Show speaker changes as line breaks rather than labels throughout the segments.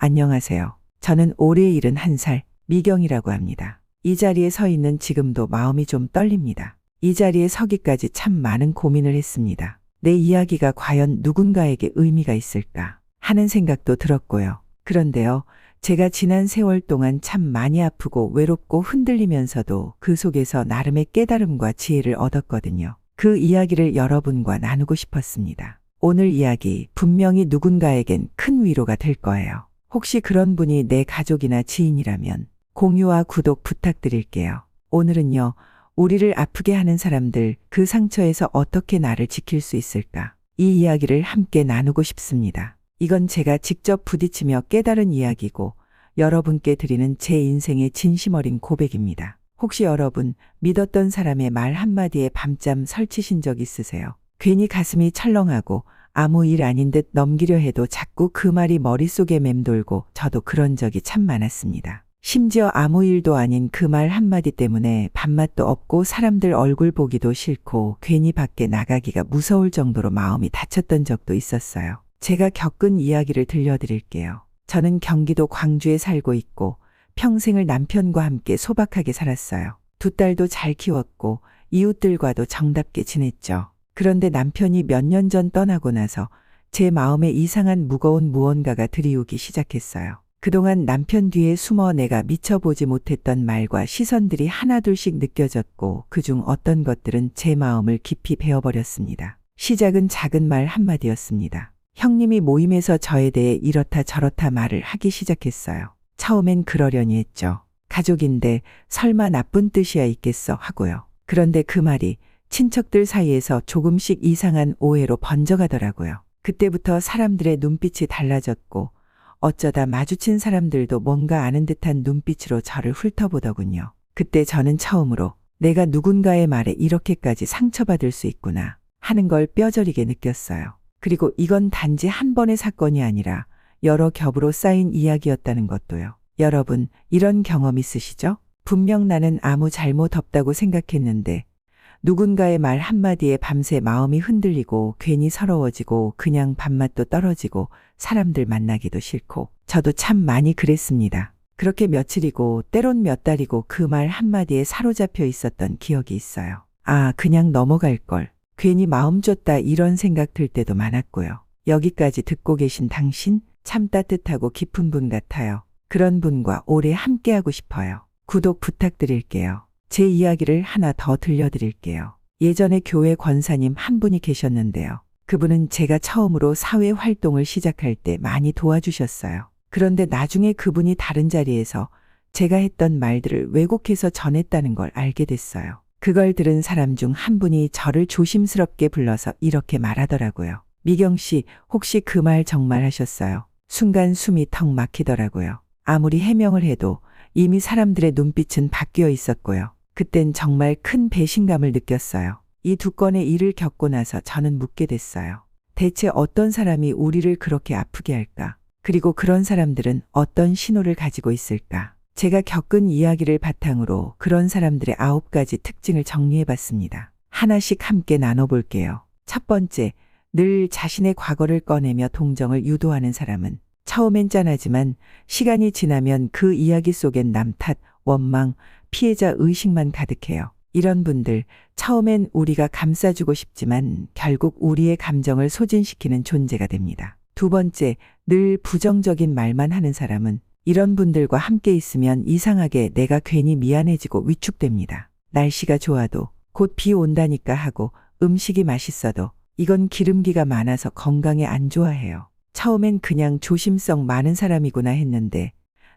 안녕하세요. 저는 올해 71살 미경이라고 합니다. 이 자리에 서 있는 지금도 마음이 좀 떨립니다. 이 자리에 서기까지 참 많은 고민을 했습니다. 내 이야기가 과연 누군가에게 의미가 있을까 하는 생각도 들었고요. 그런데요, 제가 지난 세월 동안 참 많이 아프고 외롭고 흔들리면서도 그 속에서 나름의 깨달음과 지혜를 얻었거든요. 그 이야기를 여러분과 나누고 싶었습니다. 오늘 이야기 분명히 누군가에겐 큰 위로가 될 거예요. 혹시 그런 분이 내 가족이나 지인이라면 공유와 구독 부탁드릴게요. 오늘은요, 우리를 아프게 하는 사람들, 그 상처에서 어떻게 나를 지킬 수 있을까? 이 이야기를 함께 나누고 싶습니다. 이건 제가 직접 부딪히며 깨달은 이야기고 여러분께 드리는 제 인생의 진심 어린 고백입니다. 혹시 여러분 믿었던 사람의 말 한마디에 밤잠 설치신 적 있으세요? 괜히 가슴이 철렁하고 아무 일 아닌 듯 넘기려 해도 자꾸 그 말이 머릿속에 맴돌고 저도 그런 적이 참 많았습니다. 심지어 아무 일도 아닌 그 말 한마디 때문에 밥맛도 없고 사람들 얼굴 보기도 싫고 괜히 밖에 나가기가 무서울 정도로 마음이 다쳤던 적도 있었어요. 제가 겪은 이야기를 들려드릴게요. 저는 경기도 광주에 살고 있고 평생을 남편과 함께 소박하게 살았어요. 두 딸도 잘 키웠고 이웃들과도 정답게 지냈죠. 그런데 남편이 몇 년 전 떠나고 나서 제 마음에 이상한 무거운 무언가가 들이우기 시작했어요. 그동안 남편 뒤에 숨어 내가 미쳐보지 못했던 말과 시선들이 하나둘씩 느껴졌고 그중 어떤 것들은 제 마음을 깊이 베어버렸습니다. 시작은 작은 말 한마디였습니다. 형님이 모임에서 저에 대해 이렇다 저렇다 말을 하기 시작했어요. 처음엔 그러려니 했죠. 가족인데 설마 나쁜 뜻이야 있겠어 하고요. 그런데 그 말이 친척들 사이에서 조금씩 이상한 오해로 번져가더라고요. 그때부터 사람들의 눈빛이 달라졌고 어쩌다 마주친 사람들도 뭔가 아는 듯한 눈빛으로 저를 훑어보더군요. 그때 저는 처음으로 내가 누군가의 말에 이렇게까지 상처받을 수 있구나 하는 걸 뼈저리게 느꼈어요. 그리고 이건 단지 한 번의 사건이 아니라 여러 겹으로 쌓인 이야기였다는 것도요. 여러분, 이런 경험 있으시죠? 분명 나는 아무 잘못 없다고 생각했는데 누군가의 말 한마디에 밤새 마음이 흔들리고 괜히 서러워지고 그냥 밥맛도 떨어지고 사람들 만나기도 싫고 저도 참 많이 그랬습니다. 그렇게 며칠이고 때론 몇 달이고 그 말 한마디에 사로잡혀 있었던 기억이 있어요. 아, 그냥 넘어갈 걸. 괜히 마음 줬다 이런 생각 들 때도 많았고요. 여기까지 듣고 계신 당신 참 따뜻하고 깊은 분 같아요. 그런 분과 오래 함께하고 싶어요. 구독 부탁드릴게요. 제 이야기를 하나 더 들려드릴게요. 예전에 교회 권사님 한 분이 계셨는데요. 그분은 제가 처음으로 사회 활동을 시작할 때 많이 도와주셨어요. 그런데 나중에 그분이 다른 자리에서 제가 했던 말들을 왜곡해서 전했다는 걸 알게 됐어요. 그걸 들은 사람 중 한 분이 저를 조심스럽게 불러서 이렇게 말하더라고요. 미경 씨, 혹시 그 말 정말 하셨어요? 순간 숨이 턱 막히더라고요. 아무리 해명을 해도 이미 사람들의 눈빛은 바뀌어 있었고요. 그땐 정말 큰 배신감을 느꼈어요. 이 두 건의 일을 겪고 나서 저는 묻게 됐어요. 대체 어떤 사람이 우리를 그렇게 아프게 할까? 그리고 그런 사람들은 어떤 신호를 가지고 있을까? 제가 겪은 이야기를 바탕으로 그런 사람들의 9가지 특징을 정리해봤습니다. 하나씩 함께 나눠볼게요. 첫 번째, 늘 자신의 과거를 꺼내며 동정을 유도하는 사람은 처음엔 짠하지만 시간이 지나면 그 이야기 속엔 남 탓, 원망, 피해자 의식만 가득해요. 이런 분들, 처음엔 우리가 감싸주고 싶지만 결국 우리의 감정을 소진시키는 존재가 됩니다. 두 번째, 늘 부정적인 말만 하는 사람은 이런 분들과 함께 있으면 이상하게 내가 괜히 미안해지고 위축됩니다. 날씨가 좋아도 곧 비 온다니까 하고 음식이 맛있어도 이건 기름기가 많아서 건강에 안 좋아해요. 처음엔 그냥 조심성 많은 사람이구나 했는데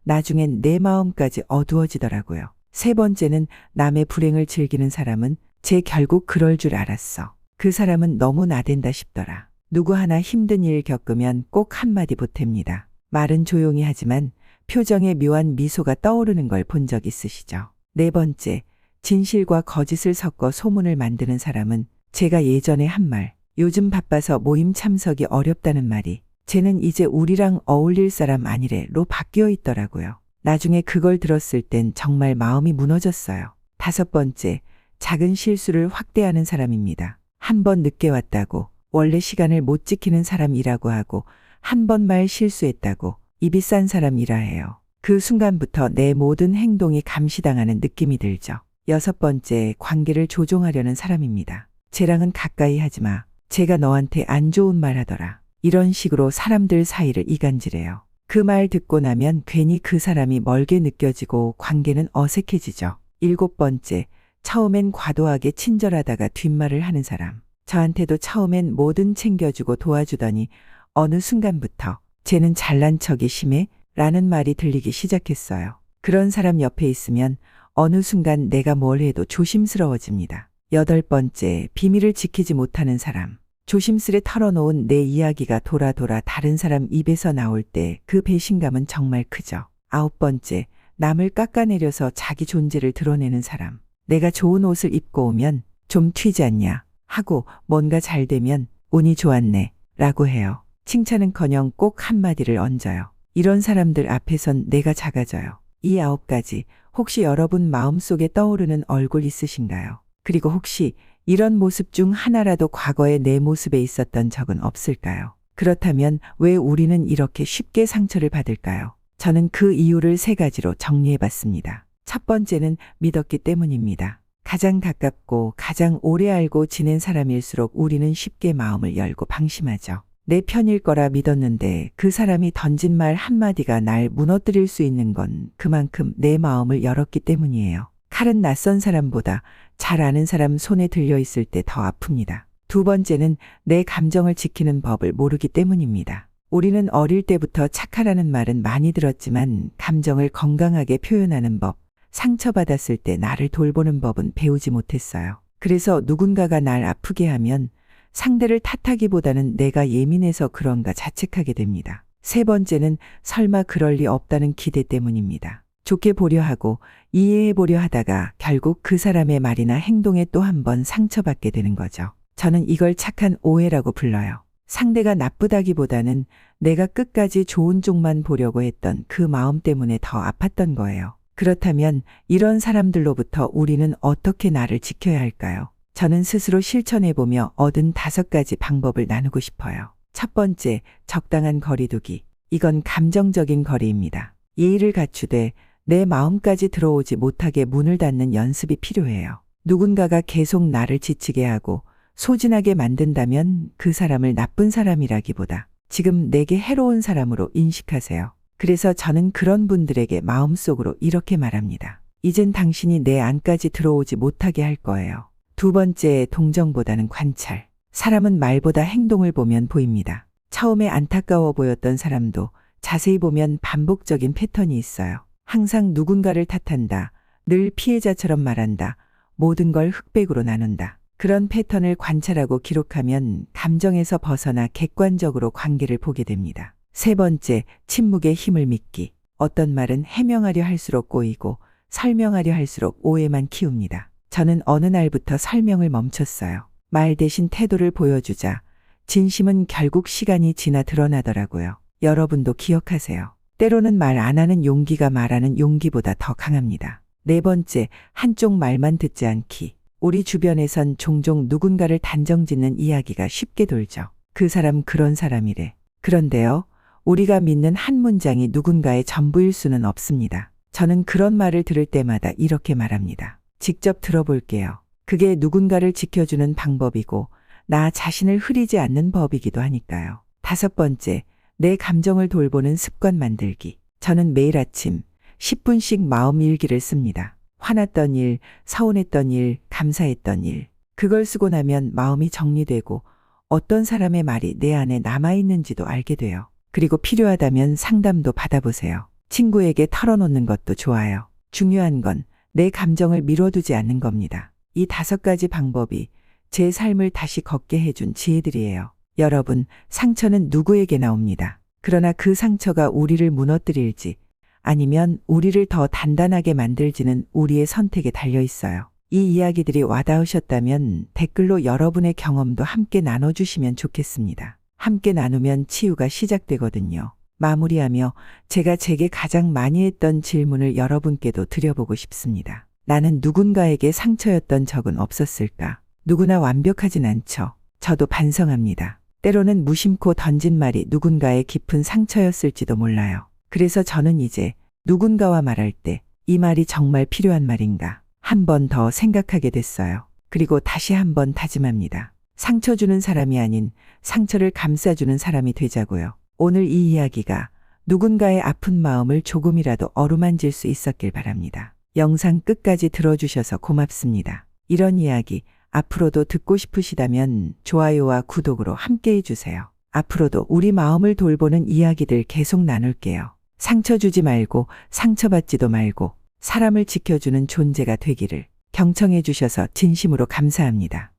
나중엔 내 마음까지 어두워지더라고요. 세 번째는 남의 불행을 즐기는 사람은 쟤 결국 그럴 줄 알았어. 그 사람은 너무 나댄다 싶더라. 누구 하나 힘든 일 겪으면 꼭 한마디 보탭니다. 말은 조용히 하지만 표정에 묘한 미소가 떠오르는 걸 본 적 있으시죠? 네 번째, 진실과 거짓을 섞어 소문을 만드는 사람은 제가 예전에 한 말, 요즘 바빠서 모임 참석이 어렵다는 말이 쟤는 이제 우리랑 어울릴 사람 아니래로 바뀌어 있더라고요. 나중에 그걸 들었을 땐 정말 마음이 무너졌어요. 다섯 번째, 작은 실수를 확대하는 사람입니다. 한 번 늦게 왔다고, 원래 시간을 못 지키는 사람이라고 하고, 한 번 말 실수했다고, 입이 싼 사람이라 해요. 그 순간부터 내 모든 행동이 감시당하는 느낌이 들죠. 여섯 번째, 관계를 조종하려는 사람입니다. 쟤랑은 가까이 하지 마. 제가 너한테 안 좋은 말 하더라. 이런 식으로 사람들 사이를 이간질해요. 그 말 듣고 나면 괜히 그 사람이 멀게 느껴지고 관계는 어색해지죠. 일곱 번째, 처음엔 과도하게 친절하다가 뒷말을 하는 사람. 저한테도 처음엔 뭐든 챙겨주고 도와주더니 어느 순간부터 쟤는 잘난 척이 심해? 라는 말이 들리기 시작했어요. 그런 사람 옆에 있으면 어느 순간 내가 뭘 해도 조심스러워집니다. 여덟 번째, 비밀을 지키지 못하는 사람. 조심스레 털어놓은 내 이야기가 돌아 다른 사람 입에서 나올 때 그 배신감은 정말 크죠. 아홉 번째, 남을 깎아내려서 자기 존재를 드러내는 사람. 내가 좋은 옷을 입고 오면 좀 튀지 않냐 하고 뭔가 잘 되면 운이 좋았네 라고 해요. 칭찬은커녕 꼭 한마디를 얹어요. 이런 사람들 앞에선 내가 작아져요. 이 아홉 가지 혹시 여러분 마음속에 떠오르는 얼굴 있으신가요? 그리고 혹시 이런 모습 중 하나라도 과거에 내 모습에 있었던 적은 없을까요? 그렇다면 왜 우리는 이렇게 쉽게 상처를 받을까요? 저는 그 이유를 세 가지로 정리해봤습니다. 첫 번째는 믿었기 때문입니다. 가장 가깝고 가장 오래 알고 지낸 사람일수록 우리는 쉽게 마음을 열고 방심하죠. 내 편일 거라 믿었는데 그 사람이 던진 말 한마디가 날 무너뜨릴 수 있는 건 그만큼 내 마음을 열었기 때문이에요. 칼은 낯선 사람보다 잘 아는 사람 손에 들려 있을 때 더 아픕니다. 두 번째는 내 감정을 지키는 법을 모르기 때문입니다. 우리는 어릴 때부터 착하라는 말은 많이 들었지만 감정을 건강하게 표현하는 법, 상처받았을 때 나를 돌보는 법은 배우지 못했어요. 그래서 누군가가 날 아프게 하면 상대를 탓하기보다는 내가 예민해서 그런가 자책하게 됩니다. 세 번째는 설마 그럴 리 없다는 기대 때문입니다. 좋게 보려 하고 이해해 보려 하다가 결국 그 사람의 말이나 행동에 또 한 번 상처받게 되는 거죠. 저는 이걸 착한 오해라고 불러요. 상대가 나쁘다기보다는 내가 끝까지 좋은 쪽만 보려고 했던 그 마음 때문에 더 아팠던 거예요. 그렇다면 이런 사람들로부터 우리는 어떻게 나를 지켜야 할까요? 저는 스스로 실천해보며 얻은 5가지 방법을 나누고 싶어요. 첫 번째, 적당한 거리두기. 이건 감정적인 거리입니다. 예의를 갖추되 내 마음까지 들어오지 못하게 문을 닫는 연습이 필요해요. 누군가가 계속 나를 지치게 하고 소진하게 만든다면 그 사람을 나쁜 사람이라기보다 지금 내게 해로운 사람으로 인식하세요. 그래서 저는 그런 분들에게 마음속으로 이렇게 말합니다. 이젠 당신이 내 안까지 들어오지 못하게 할 거예요. 두 번째, 동정보다는 관찰. 사람은 말보다 행동을 보면 보입니다. 처음에 안타까워 보였던 사람도 자세히 보면 반복적인 패턴이 있어요. 항상 누군가를 탓한다. 늘 피해자처럼 말한다. 모든 걸 흑백으로 나눈다. 그런 패턴을 관찰하고 기록하면 감정에서 벗어나 객관적으로 관계를 보게 됩니다. 세 번째, 침묵의 힘을 믿기. 어떤 말은 해명하려 할수록 꼬이고 설명하려 할수록 오해만 키웁니다. 저는 어느 날부터 설명을 멈췄어요. 말 대신 태도를 보여주자 진심은 결국 시간이 지나 드러나더라고요. 여러분도 기억하세요. 때로는 말 안 하는 용기가 말하는 용기보다 더 강합니다. 네 번째, 한쪽 말만 듣지 않기. 우리 주변에선 종종 누군가를 단정짓는 이야기가 쉽게 돌죠. 그 사람 그런 사람이래. 그런데요, 우리가 믿는 한 문장이 누군가의 전부일 수는 없습니다. 저는 그런 말을 들을 때마다 이렇게 말합니다. 직접 들어볼게요. 그게 누군가를 지켜주는 방법이고 나 자신을 흐리지 않는 법이기도 하니까요. 다섯 번째, 내 감정을 돌보는 습관 만들기. 저는 매일 아침 10분씩 마음 일기를 씁니다. 화났던 일, 서운했던 일, 감사했던 일. 그걸 쓰고 나면 마음이 정리되고 어떤 사람의 말이 내 안에 남아있는지도 알게 돼요. 그리고 필요하다면 상담도 받아보세요. 친구에게 털어놓는 것도 좋아요. 중요한 건 내 감정을 미뤄두지 않는 겁니다. 이 5가지 방법이 제 삶을 다시 걷게 해준 지혜들이에요. 여러분, 상처는 누구에게나 옵니다. 그러나 그 상처가 우리를 무너뜨릴지 아니면 우리를 더 단단하게 만들지는 우리의 선택에 달려 있어요. 이 이야기들이 와닿으셨다면 댓글로 여러분의 경험도 함께 나눠주시면 좋겠습니다. 함께 나누면 치유가 시작되거든요. 마무리하며 제가 제게 가장 많이 했던 질문을 여러분께도 드려보고 싶습니다. 나는 누군가에게 상처였던 적은 없었을까? 누구나 완벽하진 않죠. 저도 반성합니다. 때로는 무심코 던진 말이 누군가의 깊은 상처였을지도 몰라요. 그래서 저는 이제 누군가와 말할 때 이 말이 정말 필요한 말인가 한 번 더 생각하게 됐어요. 그리고 다시 한 번 다짐합니다. 상처 주는 사람이 아닌 상처를 감싸주는 사람이 되자고요. 오늘 이 이야기가 누군가의 아픈 마음을 조금이라도 어루만질 수 있었길 바랍니다. 영상 끝까지 들어주셔서 고맙습니다. 이런 이야기 앞으로도 듣고 싶으시다면 좋아요와 구독으로 함께 해주세요. 앞으로도 우리 마음을 돌보는 이야기들 계속 나눌게요. 상처 주지 말고 상처받지도 말고 사람을 지켜주는 존재가 되기를. 경청해 주셔서 진심으로 감사합니다.